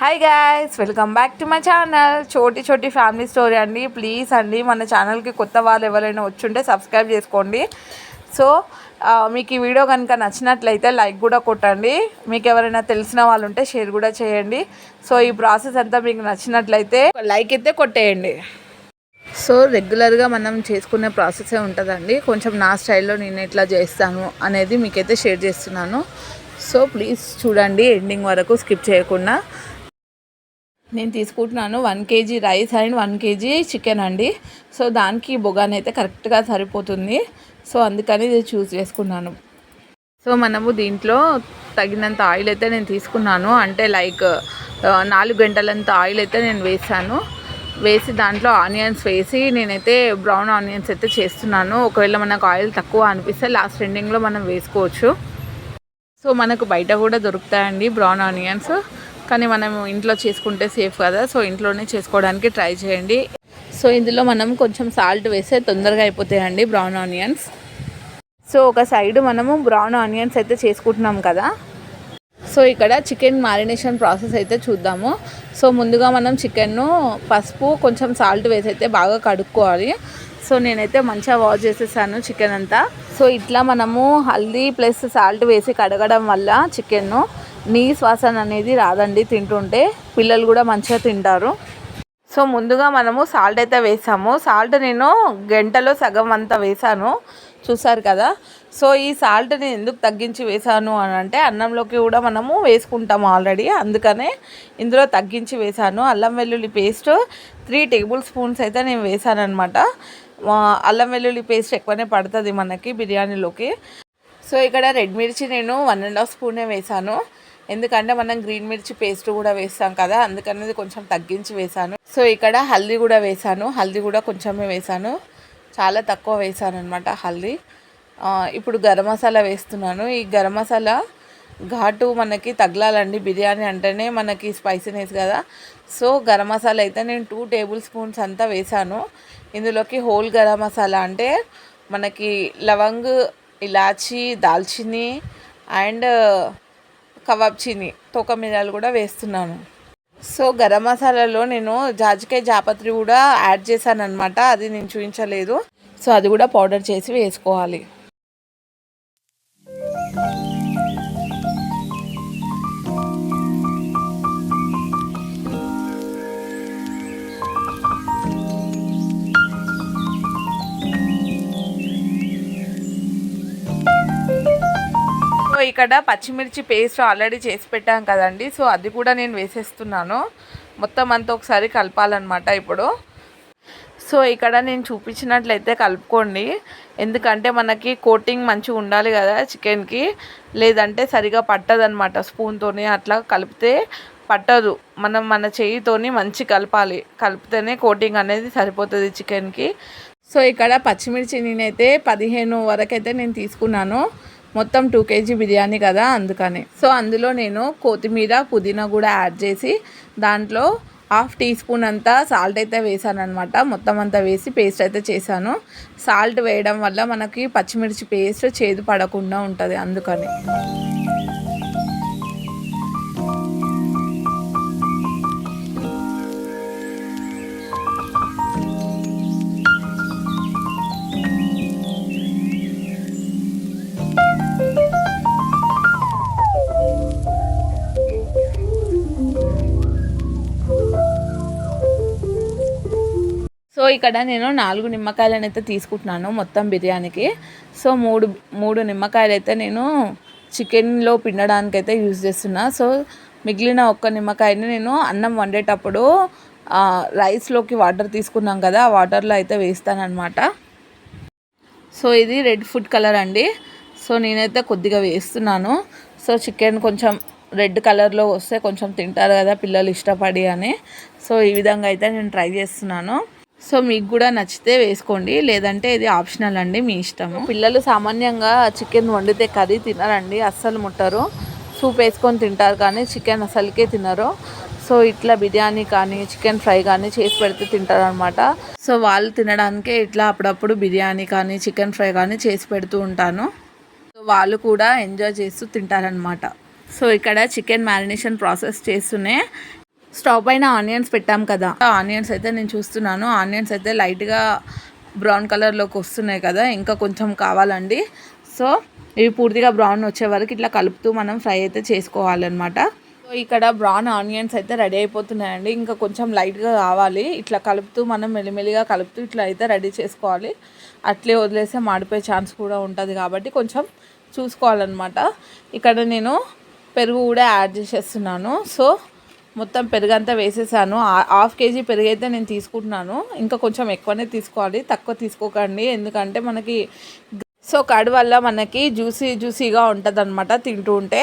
Hi guys, welcome back to my channel చోటి చోటి family story అండి. ప్లీజ్ అండి, మన ఛానల్కి కొత్త వాళ్ళు ఎవరైనా వచ్చుంటే సబ్స్క్రైబ్ చేసుకోండి. సో మీకు ఈ వీడియో కనుక నచ్చినట్లయితే లైక్ కూడా కొట్టండి. మీకు ఎవరైనా తెలిసిన వాళ్ళు ఉంటే షేర్ కూడా చేయండి. సో ఈ ప్రాసెస్ అంతా మీకు నచ్చినట్లయితే లైక్ అయితే కొట్టేయండి. సో రెగ్యులర్గా మనం చేసుకునే ప్రాసెసే ఉంటుందండి. కొంచెం నా స్టైల్లో నేను ఎట్లా చేస్తాను అనేది మీకైతే షేర్ చేస్తున్నాను. సో ప్లీజ్ చూడండి ఎండింగ్ వరకు, స్కిప్ చేయకుండా. నేను తీసుకుంటున్నాను 1 kg rice and 1 kg chicken అండి. సో దానికి బొగాన్ అయితే కరెక్ట్గా సరిపోతుంది. సో అందుకని ఇది చూస్ చేసుకున్నాను. సో మనము దీంట్లో తగినంత ఆయిల్ అయితే నేను తీసుకున్నాను. అంటే లైక్ 4 గంటలంత ఆయిల్ అయితే నేను వేసి దాంట్లో ఆనియన్స్ వేసి నేనైతే బ్రౌన్ ఆనియన్స్ అయితే చేస్తున్నాను. ఒకవేళ మనకు ఆయిల్ తక్కువ అనిపిస్తే లాస్ట్ ఎండింగ్లో మనం వేసుకోవచ్చు. సో మనకు బయట కూడా దొరుకుతాయండి బ్రౌన్ ఆనియన్స్, కానీ మనం ఇంట్లో చేసుకుంటే సేఫ్ కదా. సో ఇంట్లోనే చేసుకోవడానికి ట్రై చేయండి. సో ఇందులో మనం కొంచెం సాల్ట్ వేస్తే తొందరగా అయిపోతాయండి బ్రౌన్ ఆనియన్స్. సో ఒక సైడ్ మనము బ్రౌన్ ఆనియన్స్ అయితే చేసుకుంటున్నాం కదా. సో ఇక్కడ చికెన్ మ్యారినేషన్ ప్రాసెస్ అయితే చూద్దాము. సో ముందుగా మనం చికెన్ను పసుపు కొంచెం సాల్ట్ వేసి అయితే బాగా కడుక్కోవాలి. సో నేనైతే మంచిగా వాష్ చేసేసాను చికెన్ అంతా. సో ఇట్లా మనము హల్దీ ప్లస్ సాల్ట్ వేసి కడగడం వల్ల చికెన్ను నీసు వాసన అనేది రాదండి. తింటుంటే పిల్లలు కూడా మంచిగా తింటారు. సో ముందుగా మనము సాల్ట్ అయితే వేసాము. సాల్ట్ నేను గంటలో సగం అంతా వేసాను, చూసారు కదా. సో ఈ సాల్ట్ని ఎందుకు తగ్గించి వేసాను అని అంటే అన్నంలోకి కూడా మనము వేసుకుంటాము ఆల్రెడీ, అందుకనే ఇందులో తగ్గించి వేసాను. అల్లం వెల్లుల్లి పేస్ట్ 3 టేబుల్ స్పూన్స్ అయితే నేను వేసాను అనమాట. అల్లం వెల్లుల్లి పేస్ట్ ఎక్కువనే పడుతుంది మనకి బిర్యానీలోకి. సో ఇక్కడ రెడ్ మిర్చి నేను 1.5 స్పూనే వేసాను, ఎందుకంటే మనం గ్రీన్ మిర్చి పేస్ట్ కూడా వేస్తాం కదా, అందుకనేది కొంచెం తగ్గించి వేసాను. సో ఇక్కడ హల్దీ కూడా వేసాను, హల్దీ కూడా కొంచెమే వేసాను, చాలా తక్కువ వేసాను అనమాట హల్దీ. ఇప్పుడు గరం మసాలా వేస్తున్నాను. ఈ గరం మసాలా ఘాటు మనకి తగలాలండి, బిర్యానీ అంటేనే మనకి స్పైసీనెస్ కదా. సో గరం మసాలా అయితే నేను 2 టేబుల్ స్పూన్స్ అంతా వేసాను. ఇందులోకి హోల్ గరం మసాలా అంటే మనకి లవంగ్, ఇలాచి, దాల్చిని అండ్ కబాబ్ చీని, తోక మిరియాలు కూడా వేస్తున్నాను. సో గరం మసాలాలో నేను జాజికాయ జాపత్రి కూడా యాడ్ చేశాను అనమాట, అది నేను చూపించలేదు. సో అది కూడా పౌడర్ చేసి వేసుకోవాలి. సో ఇక్కడ పచ్చిమిర్చి పేస్ట్ ఆల్రెడీ చేసి పెట్టాం కదండి. సో అది కూడా నేను వేసేస్తున్నాను. మొత్తం అంతా ఒకసారి కలపాలన్నమాట ఇప్పుడు. సో ఇక్కడ నేను చూపించినట్లయితే కలుపుకోండి, ఎందుకంటే మనకి కోటింగ్ మంచిగా ఉండాలి కదా చికెన్కి, లేదంటే సరిగా పట్టదనమాట. స్పూన్తోనే అట్లా కలిపితే పట్టదు. మనం మన చేయితోని మంచి కలపాలి, కలిపితేనే కోటింగ్ అనేది సరిపోతుంది చికెన్కి. సో ఇక్కడ పచ్చిమిర్చి నేనైతే 15 వరకు అయితే నేను తీసుకున్నాను. మొత్తం 2 kg బిర్యానీ కదా, అందుకని. సో అందులో నేను కొత్తిమీర, పుదీనా కూడా యాడ్ చేసి దాంట్లో 1/2 టీ స్పూన్ అంతా సాల్ట్ అయితే వేసాను అనమాట. మొత్తం అంతా వేసి పేస్ట్ అయితే చేశాను. సాల్ట్ వేయడం వల్ల మనకి పచ్చిమిర్చి పేస్ట్ చేదు పడకుండా ఉంటుంది, అందుకని. సో ఇక్కడ నేను 4 నిమ్మకాయలను అయితే తీసుకుంటున్నాను మొత్తం బిర్యానీకి. సో మూడు నిమ్మకాయలు అయితే నేను చికెన్లో పిండడానికి అయితే యూజ్ చేస్తున్నా. సో మిగిలిన 1 నిమ్మకాయని నేను అన్నం వండేటప్పుడు రైస్లోకి వాటర్ తీసుకున్నాం కదా, ఆ వాటర్లో అయితే వేస్తానన్నమాట. సో ఇది రెడ్ ఫుడ్ కలర్ అండి. సో నేనైతే కొద్దిగా వేస్తున్నాను. సో చికెన్ కొంచెం రెడ్ కలర్లో వస్తే కొంచెం తింటారు కదా పిల్లలు ఇష్టపడి అని. సో ఈ విధంగా అయితే నేను ట్రై చేస్తున్నాను. సో మీకు కూడా నచ్చితే వేసుకోండి, లేదంటే ఇది ఆప్షనల్ అండి, మీ ఇష్టము. పిల్లలు సామాన్యంగా చికెన్ వండితే కర్రీ తినరండి, అస్సలు ముట్టరు. సూప్ వేసుకొని తింటారు కానీ చికెన్ అసలుకే తినరు. సో ఇట్లా బిర్యానీ కానీ చికెన్ ఫ్రై కానీ చేసి పెడితే తింటారు అనమాట. సో వాళ్ళు తినడానికే ఇట్లా అప్పుడప్పుడు బిర్యానీ కానీ చికెన్ ఫ్రై కానీ చేసి పెడుతూ ఉంటాను. సో వాళ్ళు కూడా ఎంజాయ్ చేస్తూ తింటారనమాట. సో ఇక్కడ చికెన్ మ్యారినేషన్ ప్రాసెస్ చేస్తూనే స్టవ్ పైన ఆనియన్స్ పెట్టాం కదా, ఆనియన్స్ అయితే నేను చూస్తున్నాను. ఆనియన్స్ అయితే లైట్గా బ్రౌన్ కలర్లోకి వస్తున్నాయి కదా, ఇంకా కొంచెం కావాలండి. సో ఇవి పూర్తిగా బ్రౌన్ వచ్చే వరకు ఇట్లా కలుపుతూ మనం ఫ్రై అయితే చేసుకోవాలన్నమాట. సో ఇక్కడ బ్రౌన్ ఆనియన్స్ అయితే రెడీ అయిపోతున్నాయండి. ఇంకా కొంచెం లైట్గా కావాలి. ఇట్లా కలుపుతూ మనం మెల్లిమెల్లిగా కలుపుతూ ఇట్లా అయితే రెడీ చేసుకోవాలి. అట్లే వదిలేస్తే మాడిపోయే ఛాన్స్ కూడా ఉంటుంది కాబట్టి కొంచెం చూసుకోవాలన్నమాట. ఇక్కడ నేను పెరుగు కూడా యాడ్ చేసేస్తున్నాను. సో మొత్తం పెరుగు అంతా వేసేసాను. హాఫ్ కేజీ పెరుగు అయితే నేను తీసుకుంటున్నాను. ఇంకా కొంచెం ఎక్కువనే తీసుకోవాలి, తక్కువ తీసుకోకండి. ఎందుకంటే మనకి సో కర్డ్ వల్ల మనకి జ్యూసీగా ఉంటుంది అనమాట తింటూ ఉంటే.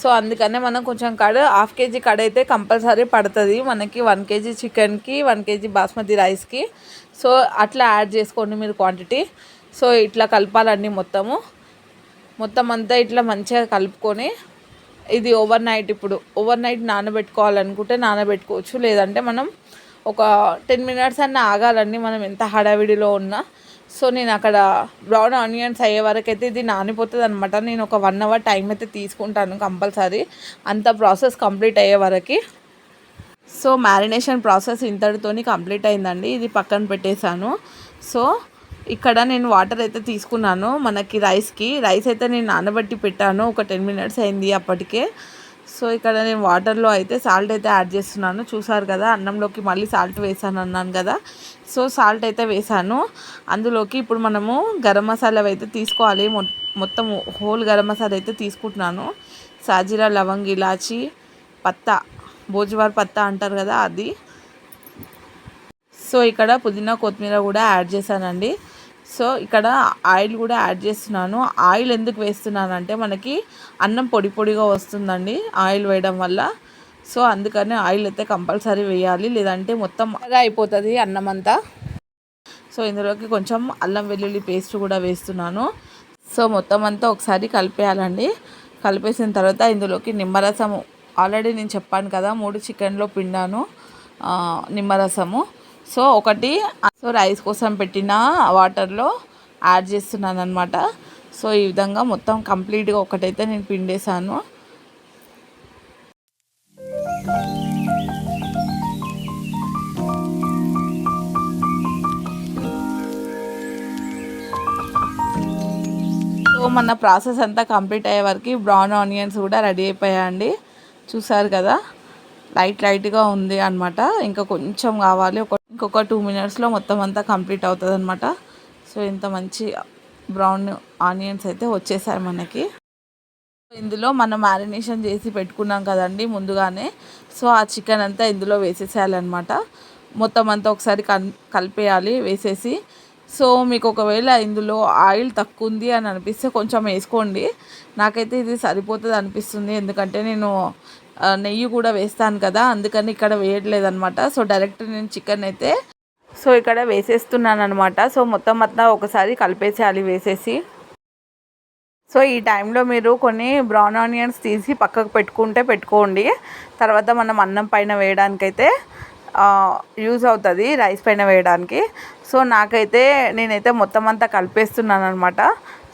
సో అందుకనే మనం కొంచెం కర్డ్, హాఫ్ కేజీ కర్డ్ అయితే కంపల్సరీ పడుతుంది మనకి 1 కేజీ చికెన్కి, 1 కేజీ బాస్మతి రైస్కి. సో అట్లా యాడ్ చేసుకోండి మీరు క్వాంటిటీ. సో ఇట్లా కలపాలండి మొత్తం అంతా ఇట్లా మంచిగా కలుపుకొని ఇది ఓవర్ నైట్ నానబెట్టుకోవాలనుకుంటే నానబెట్టుకోవచ్చు. లేదంటే మనం ఒక 10 మినిట్స్ అన్న ఆగాలండి, మనం ఎంత హడావిడిలో ఉన్నా. సో నేను అక్కడ బ్రౌన్ ఆనియన్స్ అయ్యే వరకు అయితే ఇది నానిపోతుంది అనమాట. నేను ఒక 1 అవర్ టైం అయితే తీసుకుంటాను కంపల్సరీ, అంత ప్రాసెస్ కంప్లీట్ అయ్యే వరకు. సో మ్యారినేషన్ ప్రాసెస్ ఇంతటితోని కంప్లీట్ అయిందండి. ఇది పక్కన పెట్టేశాను. సో ఇక్కడ నేను వాటర్ అయితే తీసుకున్నాను మనకి రైస్ అయితే నేను నానబెట్టి పెట్టాను. ఒక 10 మినిట్స్ అయింది అప్పటికే. సో ఇక్కడ నేను వాటర్లో అయితే సాల్ట్ అయితే యాడ్ చేస్తున్నాను. చూసారు కదా, అన్నంలోకి మళ్ళీ సాల్ట్ వేసాను అన్నాను కదా. సో సాల్ట్ అయితే వేసాను. అందులోకి ఇప్పుడు మనము గరం మసాలా అయితే తీసుకోవాలి. మొత్తం హోల్ గరం మసాలా అయితే తీసుకుంటున్నాను. సాజీరా, లవంగ్, ఇలాచి, పత్తా, భోజవార్ పత్తా అంటారు కదా అది. సో ఇక్కడ పుదీనా, కొత్తిమీర కూడా యాడ్ చేశానండి. సో ఇక్కడ ఆయిల్ కూడా యాడ్ చేస్తున్నాను. ఆయిల్ ఎందుకు వేస్తున్నానంటే మనకి అన్నం పొడిగా వస్తుందండి ఆయిల్ వేయడం వల్ల. సో అందుకని ఆయిల్ అయితే కంపల్సరీ వేయాలి, లేదంటే మొత్తం అయిపోతుంది అన్నం అంతా. సో ఇందులోకి కొంచెం అల్లం వెల్లుల్లి పేస్ట్ కూడా వేస్తున్నాను. సో మొత్తం అంతా ఒకసారి కలిపేయాలండి. కలిపేసిన తర్వాత ఇందులోకి నిమ్మరసము, ఆల్రెడీ నేను చెప్పాను కదా 3 చికెన్లో పిండాను నిమ్మరసము. సో రైస్ కోసం పెట్టిన వాటర్లో యాడ్ చేస్తున్నాను అనమాట. సో ఈ విధంగా మొత్తం కంప్లీట్గా ఒకటైతే నేను పిండేశాను. సో మన ప్రాసెస్ అంతా కంప్లీట్ అయ్యే వరకు బ్రౌన్ ఆనియన్స్ కూడా రెడీ అయిపోయాయండి. చూసారు కదా, లైట్గా ఉంది అనమాట. ఇంకా కొంచెం కావాలి, ఇంకొక 2 మినిట్స్లో మొత్తం అంతా కంప్లీట్ అవుతుంది అనమాట. సో ఇంత మంచి బ్రౌన్ ఆనియన్స్ అయితే వచ్చేసాయి మనకి. ఇందులో మనం మ్యారినేషన్ చేసి పెట్టుకున్నాం కదండి ముందుగానే. సో ఆ చికెన్ అంతా ఇందులో వేసేసేయాలన్నమాట. మొత్తం అంతా ఒకసారి కలిపేయాలి వేసేసి. సో మీకు ఒకవేళ ఇందులో ఆయిల్ తక్కువ ఉంది అని అనిపిస్తే కొంచెం వేసుకోండి. నాకైతే ఇది సరిపోతుంది అనిపిస్తుంది, ఎందుకంటే నేను నెయ్యి కూడా వేస్తాను కదా, అందుకని ఇక్కడ వేయట్లేదనమాట. సో డైరెక్ట్ నేను చికెన్ అయితే సో ఇక్కడ వేసేస్తున్నాను అనమాట. సో మొత్తం ఒకసారి కలిపేసేయాలి వేసేసి. సో ఈ టైంలో మీరు కొన్ని బ్రౌన్ ఆనియన్స్ తీసి పక్కకు పెట్టుకోండి. తర్వాత మనం అన్నం పైన వేయడానికైతే యూజ్ అవుతుంది, రైస్ పైన వేయడానికి. సో నేనైతే మొత్తం అంతా కలిపేస్తున్నాను అనమాట.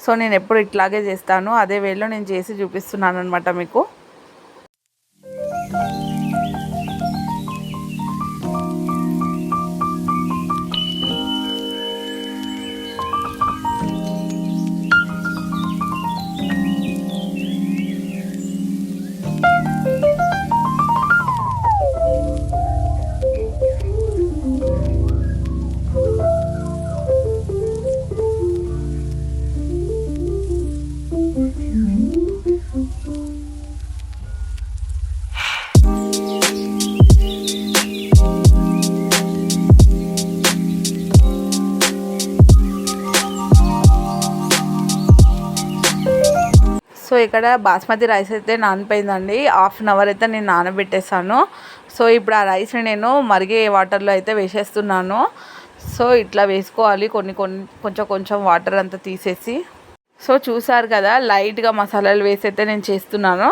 సో నేను ఎప్పుడు ఇట్లాగే చేస్తాను, అదే వేలో నేను చేసి చూపిస్తున్నాను అనమాట మీకు. సో ఇక్కడ బాస్మతి రైస్ అయితే నానిపోయిందండి. 1/2 అవర్ అయితే నేను నానబెట్టేసాను. సో ఇప్పుడు ఆ రైస్ని నేను మరిగే వాటర్లో అయితే వేసేస్తున్నాను. సో ఇట్లా వేసుకోవాలి కొంచెం వాటర్ అంతా తీసేసి. సో చూసారు కదా, లైట్గా మసాలాలు వేసి అయితే నేను చేస్తున్నాను.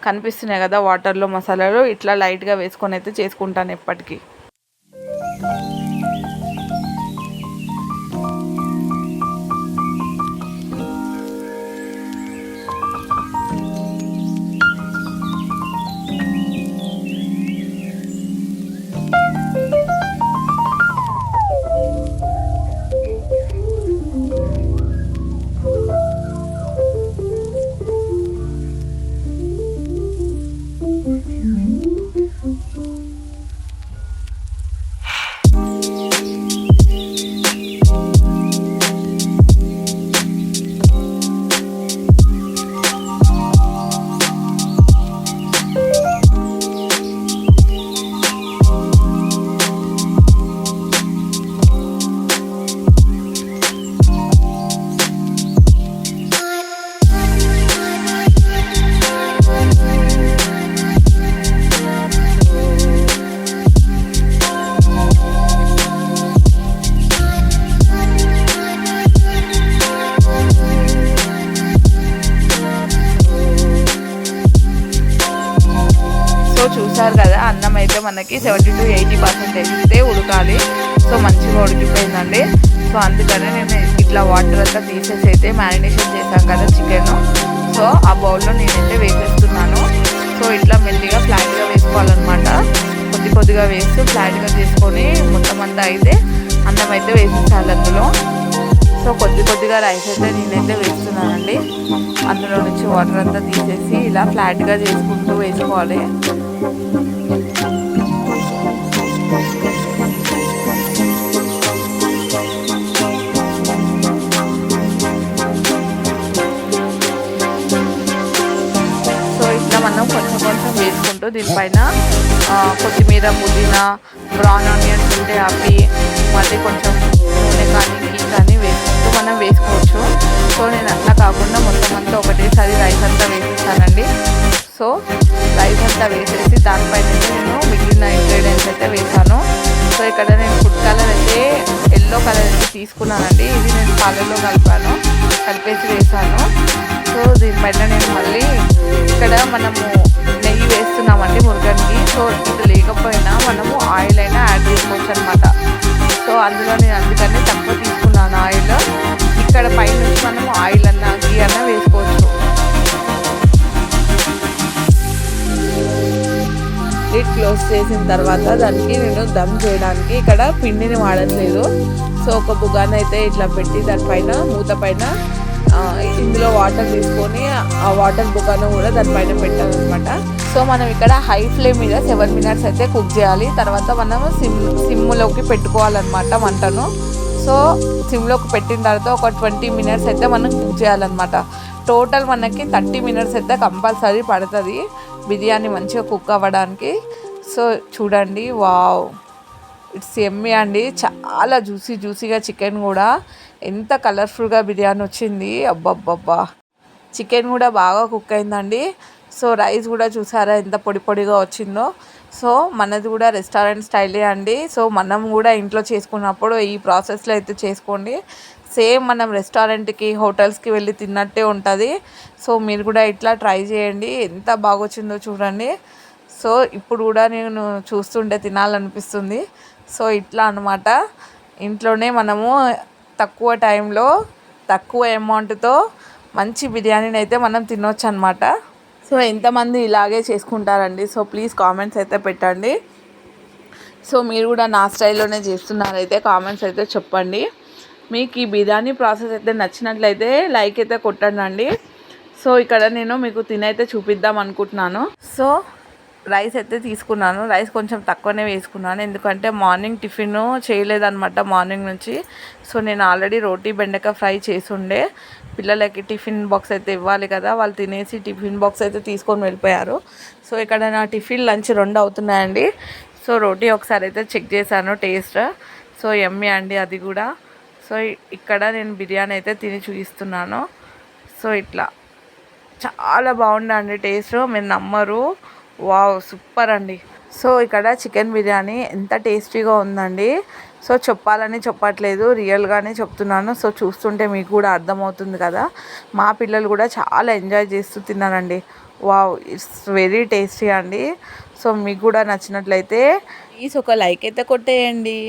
కనిపిస్తున్నాయి కదా వాటర్లో మసాలాలు, ఇట్లా లైట్గా వేసుకొని అయితే చేసుకుంటాను ఎప్పటికీ. మనకి 70-80% వేస్తే ఉడకాలి. సో మంచిగా ఉడికిపోయిందండి. సో అందుకనే నేను ఇట్లా వాటర్ అంతా తీసేసి అయితే మ్యారినేషన్ చేశాను కదా చికెన్. సో ఆ బౌల్లో నేనైతే వేసేస్తున్నాను. సో ఇట్లా మెల్లిగా ఫ్లాట్గా వేసుకోవాలన్నమాట. కొద్దిగా వేస్తూ ఫ్లాట్గా చేసుకొని మొత్తం అంతా అయితే అన్నం అయితే వేసేసాలి అందులో. సో కొద్దిగా రైస్ అయితే నేనైతే వేస్తున్నానండి. అందులో నుంచి వాటర్ అంతా తీసేసి ఇలా ఫ్లాట్గా చేసుకుంటూ వేసుకోవాలి. సో ఇట్లా మనం కొంచెం వేసుకుంటూ దీనిపైన కొత్తిమీర, పుదీనా, బ్రౌన్ ఆనియన్స్ ఉంటే అవి, మళ్ళీ కొంచెం నూనె కానీ గీ కానీ వేసుకుంటూ మనం వేసుకోవచ్చు. సో నేను అట్లా కాకుండా మొత్తం అంతా ఒకటేసారి రైస్ అంతా వేసేస్తానండి. సో రైస్ అంతా వేసేసి దానిపైన నేను మిగిలిన ఇంగ్రీడియంట్స్ అయితే వేసాను. సో ఇక్కడ నేను ఫుడ్ కలర్ అయితే ఎల్లో కలర్ అయితే తీసుకున్నానండి. ఇది నేను పాలల్లో కలిపేసి వేసాను. సో దీనిపైన నేను మళ్ళీ ఇక్కడ మనము నెయ్యి వేస్తున్నామండి మురుగన్కి. సో ఇది లేకపోయినా మనము ఆయిల్ అయినా యాడ్ చేసుకోవచ్చు అనమాట. సో అందులో నేను అందుకనే తక్కువ తీసుకున్నాను ఆయిల్. ఇక్కడ పైనుంచి మనము ఆయిల్ అన్నా గీ అన్నా వేసుకోవచ్చు. లిడ్ క్లోజ్ చేసిన తర్వాత దానికి నేను దమ్ చేయడానికి ఇక్కడ పిండిని వాడట్లేదు. సో ఒక బుగాన్ అయితే ఇట్లా పెట్టి దానిపైన మూత పైన ఇందులో వాటర్ తీసుకొని ఆ వాటర్ బుగాను కూడా దానిపైన పెట్టాలన్నమాట. సో మనం ఇక్కడ హై ఫ్లేమ్ మీద 7 minutes అయితే కుక్ చేయాలి. తర్వాత మనము సిమ్లోకి పెట్టుకోవాలన్నమాట మంటను. సో సిమ్లోకి పెట్టిన తర్వాత ఒక 20 minutes అయితే మనం కుక్ చేయాలన్నమాట. టోటల్ మనకి 30 minutes అయితే కంపల్సరీ పడుతుంది బిర్యానీ మంచిగా కుక్ అవ్వడానికి. సో చూడండి, వావ్, ఇట్స్ ఎమ్మీ అండి. చాలా జ్యూసీగా చికెన్ కూడా ఎంత కలర్ఫుల్గా బిర్యానీ వచ్చింది. అబ్బబ్బబ్బా, చికెన్ కూడా బాగా కుక్ అయిందండి. సో రైస్ కూడా చూసారా ఎంత పొడిగా వచ్చిందో. సో మనది కూడా రెస్టారెంట్ స్టైలే అండి. సో మనం కూడా ఇంట్లో చేసుకున్నప్పుడు ఈ ప్రాసెస్లో అయితే చేసుకోండి. సేమ్ మనం రెస్టారెంట్కి, హోటల్స్కి వెళ్ళి తిన్నట్టే ఉంటుంది. సో మీరు కూడా ఇట్లా ట్రై చేయండి. ఎంత బాగా వచ్చిందో చూడండి. సో ఇప్పుడు కూడా నేను చూస్తుంటే తినాలనిపిస్తుంది. సో ఇట్లా అన్నమాట, ఇంట్లోనే మనము తక్కువ టైంలో తక్కువ అమౌంట్తో మంచి బిర్యానీని అయితే మనం తినొచ్చు అనమాట. సో ఎంతమంది ఇలాగే చేసుకుంటారండి? సో ప్లీజ్ కామెంట్స్ అయితే పెట్టండి. సో మీరు కూడా నా స్టైల్లోనే చేస్తున్నారైతే కామెంట్స్ అయితే చెప్పండి. మీకు ఈ బిర్యానీ ప్రాసెస్ అయితే నచ్చినట్లయితే లైక్ అయితే కొట్టండి. సో ఇక్కడ నేను మీకు తినైతే చూపిద్దాం అనుకుంటున్నాను. సో రైస్ అయితే తీసుకున్నాను. రైస్ కొంచెం తక్కువనే వేసుకున్నాను, ఎందుకంటే మార్నింగ్ టిఫిన్ చేయలేదన్నమాట మార్నింగ్ నుంచి. సో నేను ఆల్రెడీ రోటీ బెండకాయ ఫ్రై చేసి ఉండే, పిల్లలకి టిఫిన్ బాక్స్ అయితే ఇవ్వాలి కదా, వాళ్ళు తినేసి టిఫిన్ బాక్స్ అయితే తీసుకొని వెళ్ళిపోయారు. సో ఇక్కడ నా టిఫిన్ లంచ్ 2 అవుతున్నాయండి. సో రోటీ ఒకసారి అయితే చెక్ చేశాను టేస్ట్. సో యమ్మీ అండి అది కూడా. సో ఇక్కడ నేను బిర్యానీ అయితే తిని చూపిస్తున్నాను. సో ఇట్లా చాలా బాగుందండి టేస్ట్, మీరు నమ్మరు. వావ్, సూపర్ అండి. సో ఇక్కడ చికెన్ బిర్యానీ ఎంత టేస్టీగా ఉందండి. సో చెప్పట్లేదు, రియల్గానే చెప్తున్నాను. సో చూస్తుంటే మీకు కూడా అర్థమవుతుంది కదా. మా పిల్లలు కూడా చాలా ఎంజాయ్ చేస్తూ తిన్నారండి. వావ్, ఇట్స్ వెరీ టేస్టీ అండి. సో మీకు కూడా నచ్చినట్లయితే ప్లీజ్ ఒక లైక్ అయితే కొట్టేయండి.